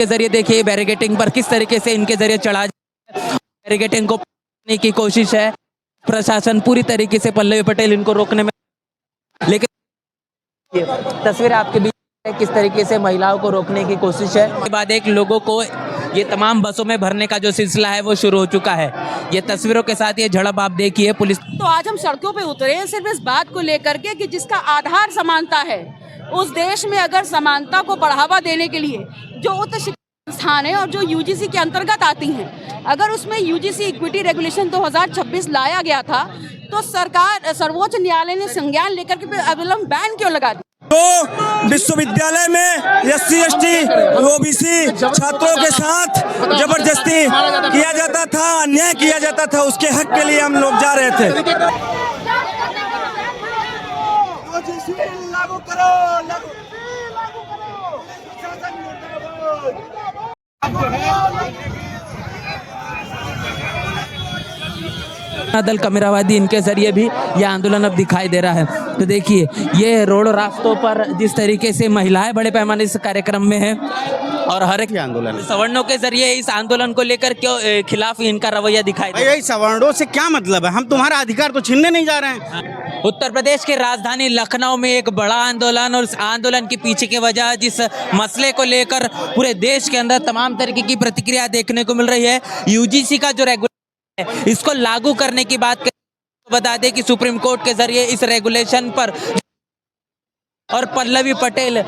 के जरिए देखिए बैरिकेटिंग पर किस तरीके से इनके जरिए चढ़ा बैरिकेटिंग को रोकने की कोशिश है। प्रशासन पूरी तरीके से पल्लवी पटेल इनको रोकने में, लेकिन तस्वीर आपके बीच है किस तरीके से महिलाओं को रोकने की कोशिश है। उसके बाद एक लोगों को ये तमाम बसों में भरने का जो सिलसिला है वो शुरू हो चुका है। ये तस्वीरों के साथ ये झड़प आप देखिए पुलिस। तो आज हम सड़कों पे उतरे हैं सिर्फ इस बात को लेकर के कि जिसका आधार समानता है, उस देश में अगर समानता को बढ़ावा देने के लिए जो उच्च शिक्षा संस्थान है और जो यूजीसी के अंतर्गत आती हैं, अगर उसमें यूजीसी इक्विटी रेगुलेशन 2026 लाया गया था तो सरकार सर्वोच्च न्यायालय ने संज्ञान लेकर के अविलंब बैन क्यों लगा दिया। तो विश्वविद्यालय में SC ST OBC छात्रों के साथ जबरदस्ती किया जाता था, अन्याय किया जाता था, उसके हक के लिए हम लोग जा रहे थे। लागू करो, दल कमेरावादी इनके जरिए भी यह आंदोलन अब दिखाई दे रहा है। तो देखिए ये रोड रास्तों पर जिस तरीके से महिलाएं बड़े पैमाने से कार्यक्रम में हैं और हर एक आंदोलन सवर्णों के जरिए इस आंदोलन को लेकर क्यों खिलाफ इनका रवैया दिखाई दे। यही सवर्णों से क्या मतलब है, हम तुम्हारा अधिकार तो छीनने नहीं जा रहे हैं। उत्तर प्रदेश की राजधानी लखनऊ में एक बड़ा आंदोलन और इस आंदोलन के पीछे की वजह जिस मसले को लेकर पूरे देश के अंदर तमाम तरीके की प्रतिक्रिया देखने को मिल रही है। यूजीसी का जो रेगुलेशन है इसको लागू करने की बात बता दें कि सुप्रीम कोर्ट के जरिए इस रेगुलेशन पर और पल्लवी पटेल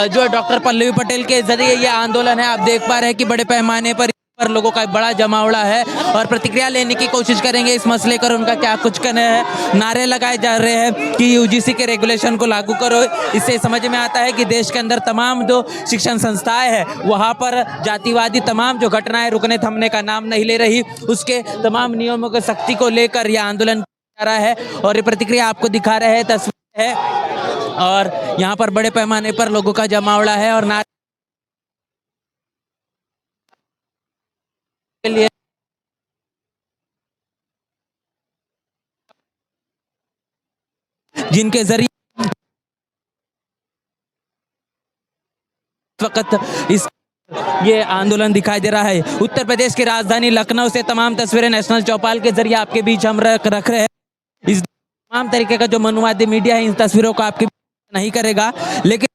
जो डॉक्टर पल्लवी पटेल के जरिए ये आंदोलन है, आप देख पा रहे हैं कि बड़े पैमाने पर लोगों का बड़ा जमावड़ा है और प्रतिक्रिया लेने की कोशिश करेंगे इस मसले पर उनका क्या कुछ कहना है। नारे लगाए जा रहे हैं कि यूजीसी के रेगुलेशन को लागू करो। इससे समझ में आता है कि देश के अंदर तमाम जो शिक्षण संस्थाएं हैं वहां पर जातिवादी तमाम जो घटनाएं रुकने थमने का नाम नहीं ले रही, उसके तमाम नियमों की सख्ती को लेकर यह आंदोलन किया जा रहा है और ये प्रतिक्रिया आपको दिखा रहे हैं, तस्वीर है और यहाँ पर बड़े पैमाने पर लोगों का जमावड़ा है और नारे के लिए जिनके जरिए वक्त इस ये आंदोलन दिखाई दे रहा है। उत्तर प्रदेश की राजधानी लखनऊ से तमाम तस्वीरें नेशनल चौपाल के जरिए आपके बीच हम रख रहे हैं। इस तमाम तरीके का जो मनुवादी मीडिया है इन तस्वीरों को आपके नहीं करेगा, लेकिन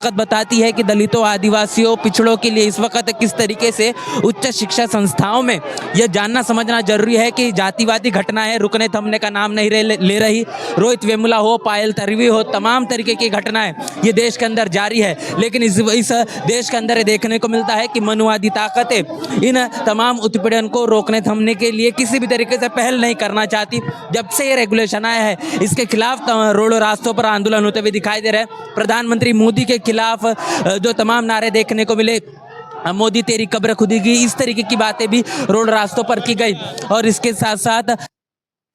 बताती है कि दलितों, आदिवासियों, पिछड़ों के लिए इस वक्त किस तरीके से उच्च शिक्षा संस्थाओं में यह जानना समझना जरूरी है कि जातिवादी घटनाएं रुकने थमने का नाम नहीं ले रही। रोहित वेमुला हो, पायल तन्वी हो, तमाम तरीके की घटनाएं ये देश के अंदर जारी है, लेकिन इस देश के अंदर देखने को मिलता है कि मनुवादी ताकतें इन तमाम उत्पीड़न को रोकने थमने के लिए किसी भी तरीके से पहल नहीं करना चाहती। जब से ये रेगुलेशन आया है इसके खिलाफ रोडों रास्तों पर आंदोलन होते हुए दिखाई दे रहे हैं। प्रधानमंत्री मोदी के खिलाफ जो तमाम नारे देखने को मिले, मोदी तेरी कब्र खुदी की, इस तरीके की बातें भी रोड रास्तों पर की गई और इसके साथ साथ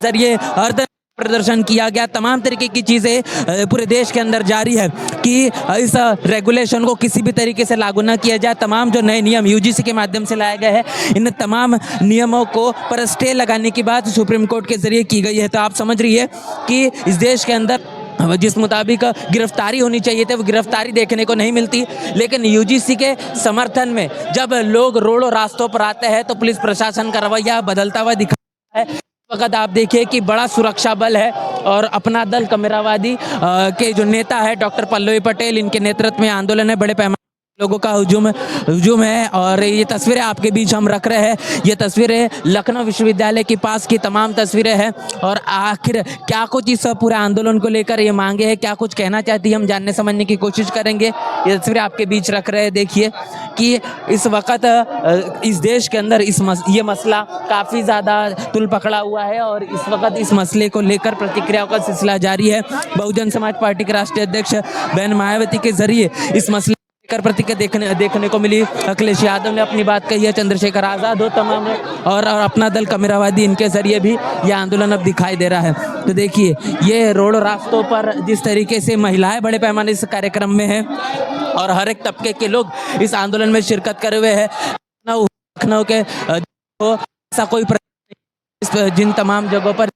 जरिए अर्ध प्रदर्शन किया गया। तमाम तरीके की चीज़ें पूरे देश के अंदर जारी है कि इस रेगुलेशन को किसी भी तरीके से लागू न किया जाए। तमाम जो नए नियम यूजीसी के माध्यम से लाए गए हैं इन तमाम नियमों को पर स्टे लगाने की बात सुप्रीम कोर्ट के जरिए की गई है। तो आप समझ रही है कि इस देश के अंदर जिस मुताबिक गिरफ्तारी होनी चाहिए थी वो गिरफ्तारी देखने को नहीं मिलती, लेकिन यूजीसी के समर्थन में जब लोग रोडों रास्तों पर आते हैं तो पुलिस प्रशासन का रवैया बदलता हुआ दिखता है। वक्त आप देखिए कि बड़ा सुरक्षा बल है और अपना दल कमेरावादी के जो नेता है डॉक्टर पल्लवी पटेल, इनके नेतृत्व में आंदोलन है, बड़े पैमाने लोगों का हुजूम है और ये तस्वीरें आपके बीच हम रख रहे हैं। ये तस्वीरें लखनऊ विश्वविद्यालय के पास की तमाम तस्वीरें हैं और आखिर क्या कुछ इस पूरे आंदोलन को लेकर ये मांगे हैं, क्या कुछ कहना चाहती है, हम जानने समझने की कोशिश करेंगे। ये तस्वीरें आपके बीच रख रहे हैं। देखिए कि इस वक्त इस देश के अंदर ये मसला काफ़ी ज़्यादा तुल पकड़ा हुआ है और इस वक्त इस मसले को लेकर प्रतिक्रियाओं का सिलसिला जारी है। बहुजन समाज पार्टी के राष्ट्रीय अध्यक्ष बहन मायावती के जरिए इस मसले प्रतिक्रिया देखने को मिली। अखिलेश यादव ने अपनी बात कही है, चंद्रशेखर आज़ाद हो तमाम और अपना दल कमेरावादी, इनके जरिए भी यह आंदोलन अब दिखाई दे रहा है। तो देखिए ये रोड रास्तों पर जिस तरीके से महिलाएं बड़े पैमाने से कार्यक्रम में हैं और हर एक तबके के लोग इस आंदोलन में शिरकत करे हुए हैं। लखनऊ के ऐसा कोई जिन तमाम जगहों पर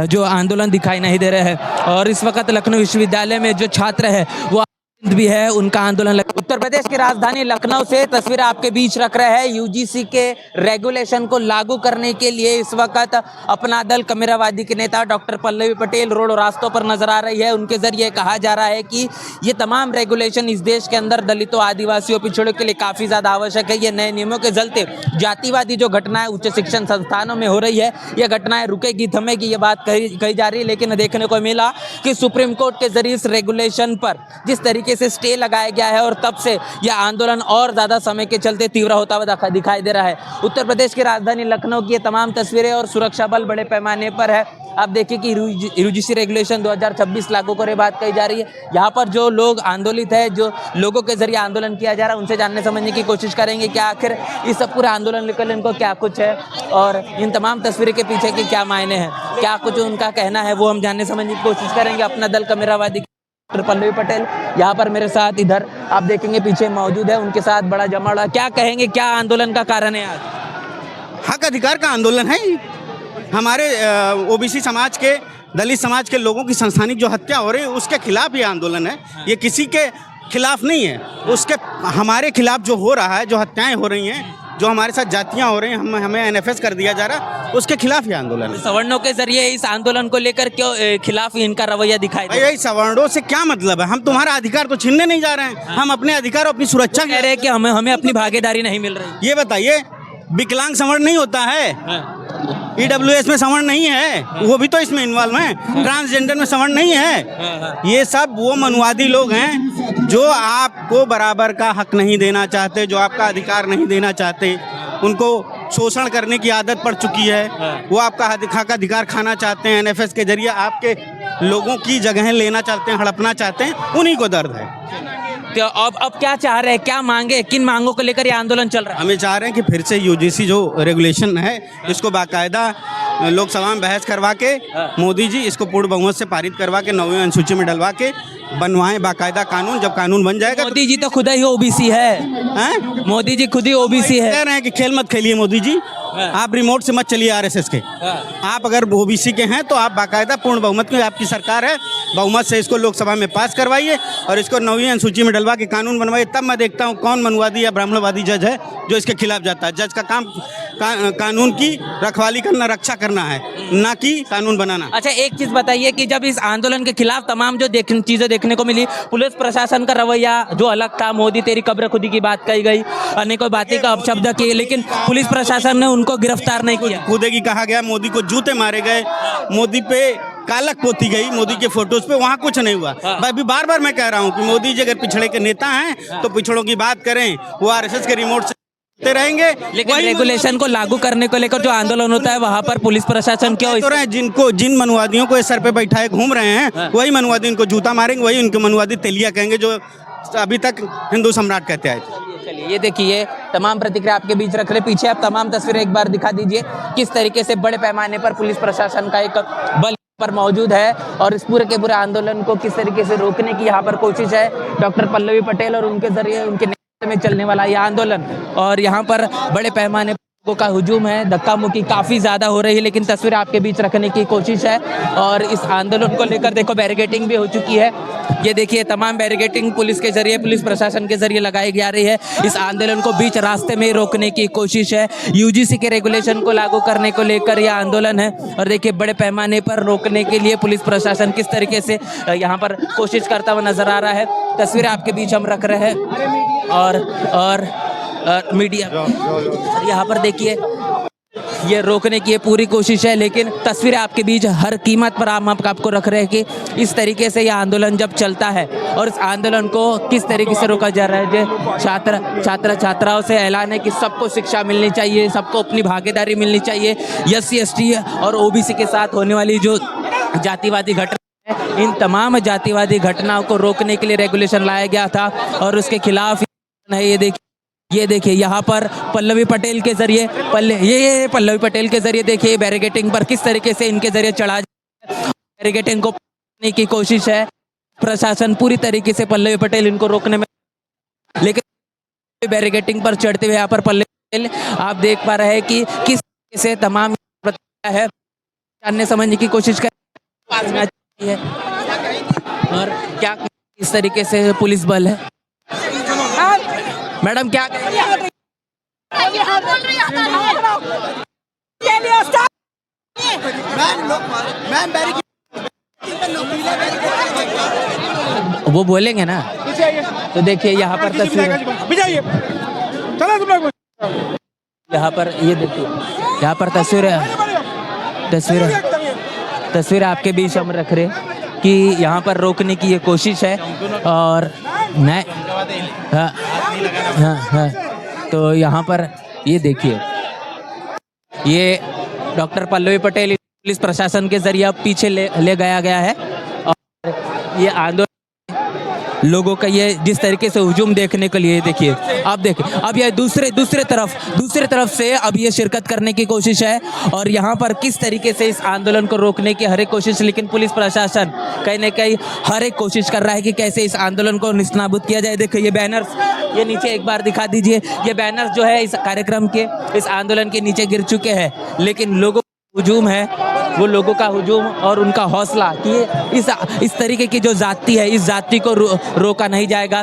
जो आंदोलन दिखाई नहीं दे रहे हैं और इस वक्त लखनऊ विश्वविद्यालय में जो छात्र है वो भी है उनका आंदोलन उत्तर प्रदेश की राजधानी लखनऊ से तस्वीर आपके बीच रख रहे हैं। यूजीसी के रेगुलेशन को लागू करने के लिए इस वक्त अपना दल कमेरावादी के नेता डॉक्टर पल्लवी पटेल रोड रास्तों पर नजर आ रही है। उनके जरिए कहा जा रहा है कि ये तमाम रेगुलेशन इस देश के अंदर दलितों, आदिवासियों, पिछड़ों के लिए काफ़ी ज़्यादा आवश्यक है। ये नए नियमों के चलते जातिवादी जो घटनाएं उच्च शिक्षण संस्थानों में हो रही है, ये घटनाएं रुकेगी, थमेगी, ये बात कही जा रही है। लेकिन देखने को मिला कि सुप्रीम कोर्ट के जरिए इस रेगुलेशन पर जिस तरीके से स्टे लगाया गया है और तब से यह आंदोलन और ज़्यादा समय के चलते तीव्र होता हुआ दिखाई दे रहा है। उत्तर प्रदेश की राजधानी लखनऊ की ये तमाम तस्वीरें और सुरक्षा बल बड़े पैमाने पर है। आप देखिए कि यूजीसी रेगुलेशन 2026 लागू करे बात कही जा रही है। यहाँ पर जो लोग आंदोलित है, जो लोगों के जरिए आंदोलन किया जा रहा है, उनसे जानने समझने की कोशिश करेंगे कि आखिर इस सब पूरे आंदोलन लेकर इनको क्या कुछ है और इन तमाम तस्वीरों के पीछे के क्या मायने हैं, क्या कुछ उनका कहना है, वो हम जानने समझने की कोशिश करेंगे। अपना दल कमेरावादी डॉक्टर पल्लवी पटेल यहाँ पर मेरे साथ इधर आप देखेंगे पीछे मौजूद है, उनके साथ बड़ा जमावड़ा। क्या कहेंगे, क्या आंदोलन का कारण है आज? हक अधिकार का आंदोलन है। हमारे ओबीसी समाज के, दलित समाज के लोगों की संस्थानिक जो हत्या हो रही है उसके खिलाफ ये आंदोलन है। ये किसी के खिलाफ नहीं है, उसके हमारे खिलाफ जो हो रहा है, जो हत्याएं हो रही हैं, जो हमारे साथ जातियां हो रही हैं, हमें एनएफएस कर दिया जा रहा, उसके खिलाफ ये आंदोलन है। सवर्णों के जरिए इस आंदोलन को लेकर क्यों खिलाफ इनका रवैया दिखाई दे? भाई सवर्णों से क्या मतलब है? हम तुम्हारा अधिकार तो छीनने नहीं जा रहे हैं, हम अपने अधिकार और अपनी सुरक्षा कह रहे हैं कि हमें अपनी भागीदारी नहीं मिल रही। ये बताइए, विकलांग सवर्ण नहीं होता है, ईडब्ल्यूएस में सवर्ण नहीं है, वो भी तो इसमें इन्वॉल्व है, ट्रांसजेंडर में सवर्ण नहीं है। ये सब वो मनुवादी लोग हैं जो आपको बराबर का हक नहीं देना चाहते, जो आपका अधिकार नहीं देना चाहते, उनको शोषण करने की आदत पड़ चुकी है। वो आपका अधिकार खाना चाहते हैं, एनएफएस के जरिए आपके लोगों की जगह लेना चाहते हैं, हड़पना चाहते हैं, उन्हीं को दर्द है। तो अब क्या चाह रहे हैं, क्या मांगे, किन मांगों को लेकर ये आंदोलन चल रहा है? हमें चाह रहे हैं कि फिर से यूजीसी जो रेगुलेशन है इसको बाकायदा लोकसभा में बहस करवा के मोदी जी इसको पूर्ण बहुमत से पारित करवा के 9वीं अनुसूची में डलवा के बनवाएं बाकायदा कानून। जब कानून बन जाएगा मोदी जी तो खुद ही ओबीसी है, मोदी जी खुद ही ओबीसी है। कह रहे हैं कि खेल मत खेलिए मोदी जी, आप रिमोट से मत चलिए आरएसएस के। आप अगर ओबीसी के हैं तो आप बाकायदा पूर्ण बहुमत में, आपकी सरकार है, बहुमत से इसको लोकसभा में पास करवाइए और इसको 9वीं अनुसूची में डलवा के कानून बनवाइए। तब मैं देखता हूँ कौन मनुवादी या ब्राह्मणवादी जज है जो इसके खिलाफ जाता है। जज का काम कानून की रखवाली करना, रक्षा करना है, ना कि कानून बनाना। अच्छा, एक चीज बताइए कि जब इस आंदोलन के खिलाफ तमाम जो चीजें देखने को मिली, पुलिस प्रशासन का रवैया जो अलग था, मोदी तेरी कब्र खुदी की बात कही गई, अनेकों बातें का अपशब्द किए, लेकिन पुलिस प्रशासन ने उनको गिरफ्तार नहीं किया। खुदेगी कहा गया, मोदी को जूते मारे गए, मोदी पे कालक पोती गई, मोदी के फोटोज पे, वहाँ कुछ नहीं हुआ। अभी बार बार मैं कह रहा हूँ कि मोदी जी अगर पिछड़े के नेता हैं तो पिछड़ों की बात करें, वो आरएसएस के रिमोट से रहेंगे। लेकिन रेगुलेशन को लागू करने को लेकर जो आंदोलन होता है वहाँ पर पुलिस प्रशासन क्यों तो रहे, जिन मनुवादियों को इस सर पे बैठाए घूम रहे हैं वही मनुवादी उनको जूता मारेंगे, वही उनके मनुवादी तेलिया कहेंगे जो अभी तक हिंदू सम्राट कहते आए थे। चलिए, ये देखिए तमाम प्रतिक्रिया आपके बीच रख रहे। पीछे आप तमाम तस्वीरें एक बार दिखा दीजिए, किस तरीके से बड़े पैमाने पर पुलिस प्रशासन का एक बल पर मौजूद है और इस पूरे के पूरे आंदोलन को किस तरीके से रोकने की यहाँ पर कोशिश है डॉक्टर पल्लवी पटेल और उनके जरिए, उनके नेतृत्व में चलने वाला यह आंदोलन। और यहाँ पर बड़े पैमाने का हुजूम है, धक्का मुक्की काफ़ी ज़्यादा हो रही है, लेकिन तस्वीर आपके बीच रखने की कोशिश है। और इस आंदोलन को लेकर देखो बैरिकेटिंग भी हो चुकी है। ये देखिए तमाम बैरिकेटिंग पुलिस के जरिए, पुलिस प्रशासन के जरिए लगाई जा रही है। इस आंदोलन को बीच रास्ते में रोकने की कोशिश है। यूजीसी के रेगुलेशन को लागू करने को लेकर यह आंदोलन है और देखिए बड़े पैमाने पर रोकने के लिए पुलिस प्रशासन किस तरीके से यहाँ पर कोशिश करता हुआ नजर आ रहा है। तस्वीरें आपके बीच हम रख रहे हैं और मीडिया यहाँ पर देखिए ये रोकने की ये पूरी कोशिश है, लेकिन तस्वीरें आपके बीच हर कीमत पर हम आपको रख रहे हैं कि इस तरीके से ये आंदोलन जब चलता है और इस आंदोलन को किस तरीके से रोका जा रहा है। जो छात्राओं से ऐलान है कि सबको शिक्षा मिलनी चाहिए, सबको अपनी भागीदारी मिलनी चाहिए। एससी एसटी और ओबीसी के साथ होने वाली जो जातिवादी घटना है, इन तमाम जातिवादी घटनाओं को रोकने के लिए रेगुलेशन लाया गया था और उसके खिलाफ है। ये देखिए यहाँ पर पल्लवी पटेल के जरिए पल्लवी पटेल के जरिए देखिए बैरिकेटिंग पर किस तरीके से इनके जरिए चढ़ा बैरिकेटिंग को रोकने की कोशिश है। प्रशासन पूरी तरीके से पल्लवी पटेल इनको रोकने में, लेकिन बैरिकेटिंग पर चढ़ते हुए यहाँ पर पल्लवी पटेल आप देख पा रहे हैं कि किस तरीके से तमाम है जानने समझने की कोशिश कर और क्या इस तरीके से पुलिस बल है। मैडम क्या कहेंगे? वो बोलेंगे ना, तो देखिए यहाँ पर तस्वीर, यहाँ पर ये देखिए, यहाँ पर तस्वीर आपके बीच हम रख रहे कि यहाँ पर रोकने की ये कोशिश है और मैं हाँ, तो यहाँ पर ये देखिए, ये डॉक्टर पल्लवी पटेल पुलिस प्रशासन के जरिए अब पीछे ले गया गया है और ये आंदोलन लोगों का ये जिस तरीके से हुजूम देखने के लिए देखिए, आप देखिए अब ये दूसरे तरफ से अब ये शिरकत करने की कोशिश है और यहाँ पर किस तरीके से इस आंदोलन को रोकने की हर एक कोशिश, लेकिन पुलिस प्रशासन कहीं ना कहीं हर एक कोशिश कर रहा है कि कैसे इस आंदोलन को निस्तानाबूद किया जाए। देखिए ये बैनर्स, ये नीचे एक बार दिखा दीजिए, ये बैनर्स जो है इस कार्यक्रम के, इस आंदोलन के नीचे गिर चुके हैं, लेकिन लोगों का हुजूम है, वो लोगों का हुजूम और उनका हौसला कि इस तरीके की जो जाति है, इस जाति को रोका नहीं जाएगा।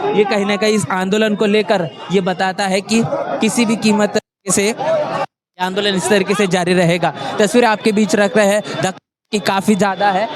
ये कहीं ना कहीं इस आंदोलन को लेकर ये बताता है कि किसी भी कीमत से आंदोलन इस तरीके से जारी रहेगा। तस्वीर आपके बीच रख रहे हैं, धक्का काफ़ी ज़्यादा है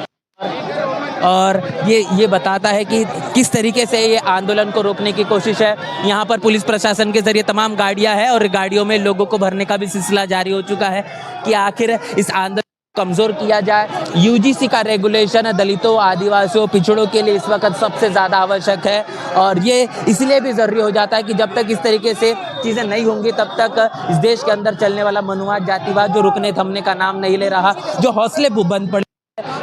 और ये बताता है कि किस तरीके से ये आंदोलन को रोकने की कोशिश है। यहाँ पर पुलिस प्रशासन के जरिए तमाम गाड़ियाँ हैं और गाड़ियों में लोगों को भरने का भी सिलसिला जारी हो चुका है कि आखिर इस आंदोलन कमज़ोर किया जाए। यूजीसी का रेगुलेशन दलितों, आदिवासियों, पिछड़ों के लिए इस वक्त सबसे ज़्यादा आवश्यक है और ये इसलिए भी ज़रूरी हो जाता है कि जब तक इस तरीके से चीज़ें नहीं होंगी तब तक इस देश के अंदर चलने वाला मनुवाद, जातिवाद जो रुकने थमने का नाम नहीं ले रहा, जो हौसले बंद पड़े,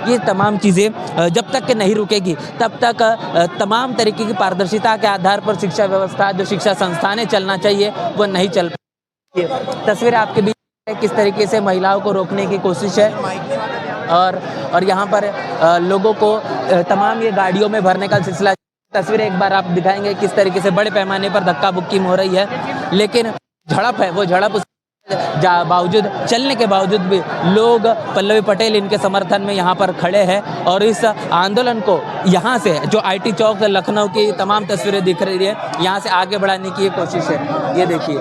ये तमाम चीज़ें जब तक के नहीं रुकेगी तब तक तमाम तरीके की पारदर्शिता के आधार पर शिक्षा व्यवस्था, जो शिक्षा संस्थानें चलना चाहिए वो नहीं चल पाएगी। तस्वीर आपके बीच किस तरीके से महिलाओं को रोकने की कोशिश है और यहाँ पर लोगों को तमाम ये गाड़ियों में भरने का सिलसिला। तस्वीरें एक बार आप दिखाएंगे किस तरीके से बड़े पैमाने पर धक्का बुक्की हो रही है, लेकिन झड़प है, वो झड़प बावजूद चलने के बावजूद भी लोग पल्लवी पटेल इनके समर्थन में यहाँ पर खड़े हैं और इस आंदोलन को यहाँ से जो आईटी चौक लखनऊ की तमाम तस्वीरें दिख रही है, यहाँ से आगे बढ़ाने की ये कोशिश है। ये देखिए,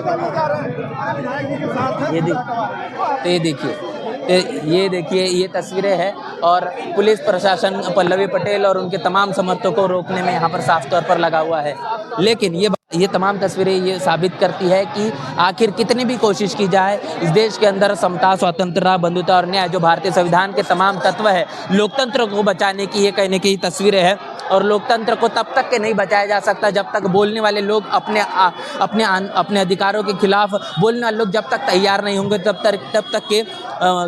ये देखिए हैं और पुलिस प्रशासन पल्लवी पटेल और उनके तमाम समर्थकों को रोकने में यहाँ पर साफ तौर पर लगा हुआ है। लेकिन ये तमाम तस्वीरें ये साबित करती है कि आखिर कितनी भी कोशिश की जाए, इस देश के अंदर समता, स्वतंत्रता, बंधुता और न्याय जो भारतीय संविधान के तमाम तत्व है, लोकतंत्र को बचाने की ये कहने की तस्वीरें हैं और लोकतंत्र को तब तक के नहीं बचाया जा सकता जब तक बोलने वाले लोग अपने अधिकारों के खिलाफ बोलने वाले लोग जब तक तैयार नहीं होंगे तब तक के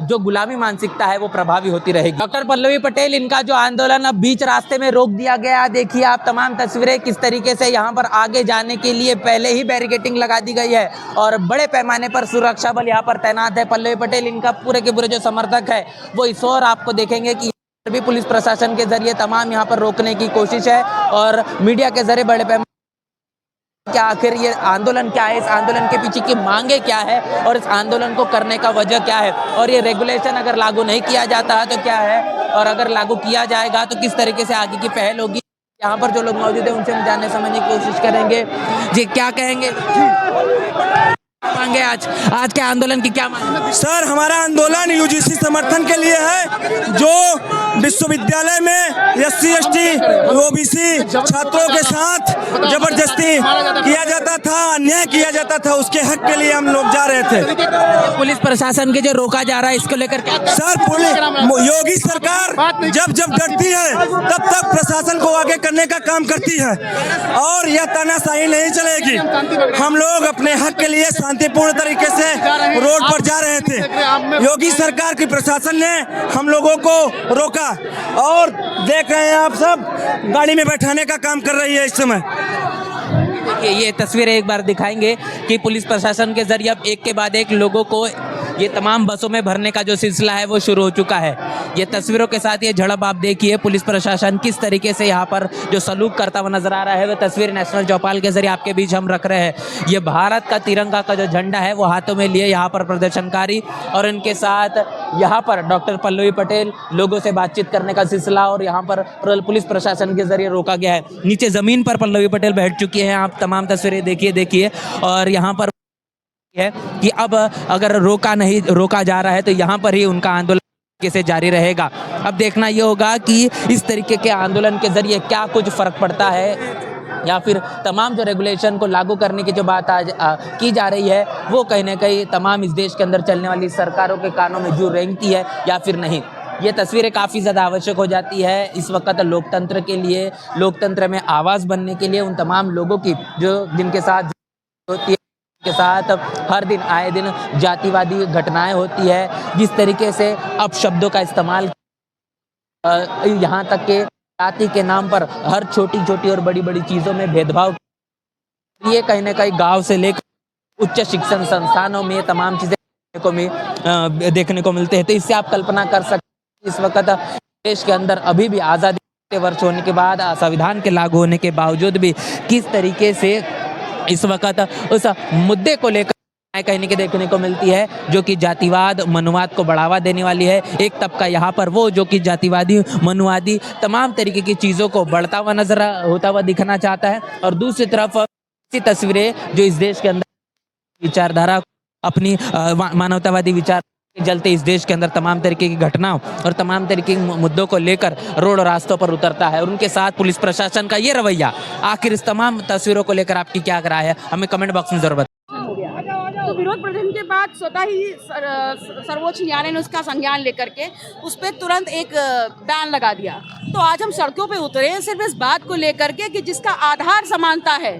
जो गुलामी मानसिकता है वो प्रभावी होती रहेगी। डॉक्टर पल्लवी पटेल, इनका जो आंदोलन अब बीच रास्ते में रोक दिया गया, देखिए आप तमाम तस्वीरें किस तरीके से यहाँ पर आगे जाने के लिए पहले ही बैरिकेडिंग लगा दी गई है और बड़े पैमाने पर सुरक्षा बल यहाँ पर तैनात है। पल्लवी पटेल इनका पूरे के पूरे जो समर्थक है वो इस और आपको देखेंगे कि भी पुलिस प्रशासन के जरिए तमाम यहाँ पर रोकने की कोशिश है और मीडिया के जरिए बड़े पैमाने क्या आखिर ये आंदोलन क्या है, इस आंदोलन के पीछे की मांगे क्या है और इस आंदोलन को करने का वजह क्या है और ये रेगुलेशन अगर लागू नहीं किया जाता है तो क्या है और अगर लागू किया जाएगा तो किस तरीके से आगे की पहल होगी। यहाँ पर जो लोग मौजूद हैं उनसे हम जानने समझने की कोशिश करेंगे। जी, क्या कहेंगे, मांगे आज के आंदोलन की क्या मांगे? सर, हमारा आंदोलन यूजीसी समर्थन के लिए है। जो विश्वविद्यालय में SC ST OBC छात्रों के साथ जबरदस्ती किया जाता था, अन्याय किया जाता था, उसके हक के लिए हम लोग जा रहे थे। पुलिस प्रशासन के जो रोका जा रहा है इसको लेकर क्या? सर, योगी सरकार जब डरती है तब तक प्रशासन को आगे करने का काम करती है और यह तानाशाही नहीं चलेगी। हम लोग अपने हक के लिए शांतिपूर्ण तरीके से रोड पर जा रहे थे। योगी सरकार की प्रशासन ने हम लोगों को रोका और देख रहे हैं आप सब गाड़ी में बैठाने का काम कर रही है इस समय। देखिए ये तस्वीरें एक बार दिखाएंगे कि पुलिस प्रशासन के जरिए अब एक के बाद एक लोगों को ये तमाम बसों में भरने का जो सिलसिला है वो शुरू हो चुका है। ये तस्वीरों के साथ ये झड़प आप देखिए, पुलिस प्रशासन किस तरीके से यहाँ पर जो सलूक करता हुआ नजर आ रहा है, वो तस्वीर नेशनल चौपाल के जरिए आपके बीच हम रख रहे हैं। ये भारत का तिरंगा का जो झंडा है वो हाथों में लिए यहाँ पर प्रदर्शनकारी और इनके साथ यहाँ पर डॉक्टर पल्लवी पटेल लोगों से बातचीत करने का सिलसिला और यहाँ पर पुलिस प्रशासन के जरिए रोका गया है। नीचे जमीन पर पल्लवी पटेल बैठ चुकी हैं, आप तमाम तस्वीरें देखिए और यहाँ पर है कि अब अगर रोका जा रहा है तो यहाँ पर ही उनका आंदोलन कैसे जारी रहेगा। अब देखना ये होगा कि इस तरीके के आंदोलन के जरिए क्या कुछ फर्क पड़ता है या फिर तमाम जो रेगुलेशन को लागू करने की जो बात आज की जा रही है वो कहीं ना कहीं तमाम इस देश के अंदर चलने वाली सरकारों के कानों में जू रेंगती है या फिर नहीं। ये तस्वीरें काफ़ी ज़्यादा आवश्यक हो जाती है इस वक्त लोकतंत्र के लिए, लोकतंत्र में आवाज़ बनने के लिए, उन तमाम लोगों की जो जिनके साथ होती है, के साथ हर दिन आए दिन जातिवादी घटनाएं होती है, जिस तरीके से अपशब्दों का इस्तेमाल यहाँ तक के जाति के नाम पर हर छोटी छोटी और बड़ी बड़ी चीज़ों में भेदभाव, ये कहीं ना कहीं गांव से लेकर उच्च शिक्षण संस्थानों में तमाम चीज़ें देखने को मिलते हैं। तो इससे आप कल्पना कर सकते हैं इस वक्त देश के अंदर अभी भी आज़ादी के वर्ष होने के बाद, संविधान के लागू होने के बावजूद भी किस तरीके से इस वक्त उस मुद्दे को लेकर कहीं न कहीं देखने को मिलती है जो कि जातिवाद मनुवाद को बढ़ावा देने वाली है। एक तबका यहाँ पर वो जो कि जातिवादी मनुवादी तमाम तरीके की चीज़ों को बढ़ता हुआ नजर होता हुआ दिखना चाहता है और दूसरी तरफ ऐसी तस्वीरें जो इस देश के अंदर विचारधारा अपनी मानवतावादी विचार के चलते इस देश के अंदर तमाम तरीके की घटनाओं और तमाम तरीके के मुद्दों को लेकर रोड और रास्तों पर उतरता है और उनके साथ पुलिस प्रशासन का ये रवैया, आखिर इस तमाम तस्वीरों को लेकर आपकी क्या राय है, हमें कमेंट बॉक्स में जरूर बताएं। तो विरोध प्रदर्शन के बाद स्वतः ही सर्वोच्च न्यायालय ने उसका संज्ञान लेकर के उस पर तुरंत एक बैन लगा दिया। तो आज हम सड़कों पे उतरे हैं सिर्फ इस बात को लेकर के कि जिसका आधार समानता है,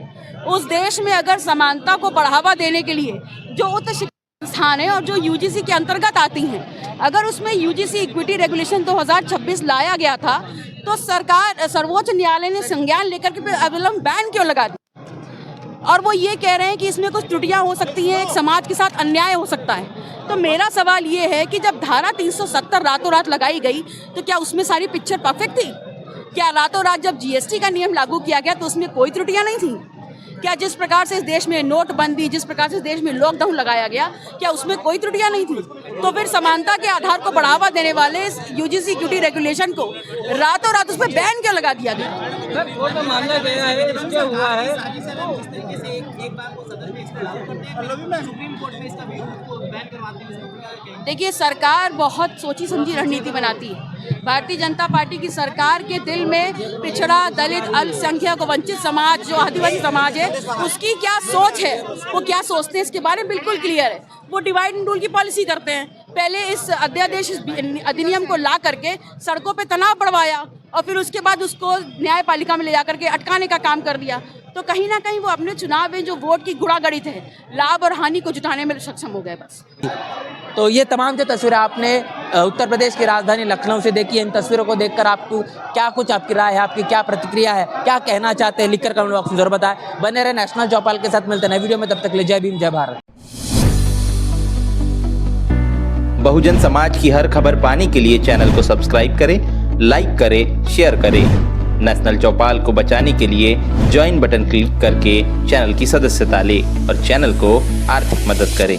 उस देश में अगर समानता को बढ़ावा देने के लिए जो उच्च शिक्षा संस्थान है और जो यूजीसी के अंतर्गत आती हैं, अगर उसमें यूजीसी इक्विटी रेगुलेशन 2026 लाया गया था तो सर्वोच्च न्यायालय ने संज्ञान लेकर के अविलंब बैन क्यों लगा दिया और वो ये कह रहे हैं कि इसमें कुछ त्रुटियां हो सकती हैं, एक समाज के साथ अन्याय हो सकता है। तो मेरा सवाल ये है कि जब धारा 370 रातों रात लगाई गई तो क्या उसमें सारी पिक्चर परफेक्ट थी? क्या रातों रात जब जीएसटी का नियम लागू किया गया तो उसमें कोई त्रुटियां नहीं थी? क्या जिस प्रकार से इस देश में नोटबंदी, जिस प्रकार से इस देश में लॉकडाउन लगाया गया, क्या उसमें कोई त्रुटियां नहीं थी? तो फिर समानता के आधार को बढ़ावा देने वाले इस यूजीसी इक्विटी रेगुलेशन को रातों रात उस पर बैन क्यों लगा दिया गया? माना गया है, इसलिए हुआ है। देखिए, सरकार बहुत सोची समझी रणनीति बनाती है। भारतीय जनता पार्टी की सरकार के दिल में पिछड़ा, दलित, अल्पसंख्यक, वंचित समाज, जो आदिवासी समाज है, उसकी क्या सोच है, वो क्या सोचते हैं इसके बारे में बिल्कुल क्लियर है। वो डिवाइड एंड रूल की पॉलिसी करते हैं। पहले इस अध्यादेश अधिनियम को ला करके सड़कों पे तनाव बढ़वाया और फिर उसके बाद उसको न्यायपालिका में ले जाकर के अटकाने का काम कर दिया। तो कहीं ना कहीं वो अपने चुनाव में जो वोट की गुड़ागड़ी थे, लाभ और हानि को जुटाने में सक्षम हो गए बस। तो ये तमाम जो तस्वीरें आपने उत्तर प्रदेश की राजधानी लखनऊ से देखी है, इन तस्वीरों को देखकर आपको क्या कुछ आपकी राय है, आपकी क्या प्रतिक्रिया है, क्या कहना चाहते हैं, लिखकर कमेंट बॉक्स में जरूर बताएं। बने रहे नेशनल चौपाल के साथ, मिलते हैं नए वीडियो में, तब तक ले जय भीम जय भारत। बहुजन समाज की हर खबर पाने के लिए चैनल को सब्सक्राइब करें, लाइक करें, शेयर करें। नेशनल चौपाल को बचाने के लिए ज्वाइन बटन क्लिक करके चैनल की सदस्यता लें और चैनल को आर्थिक मदद करें।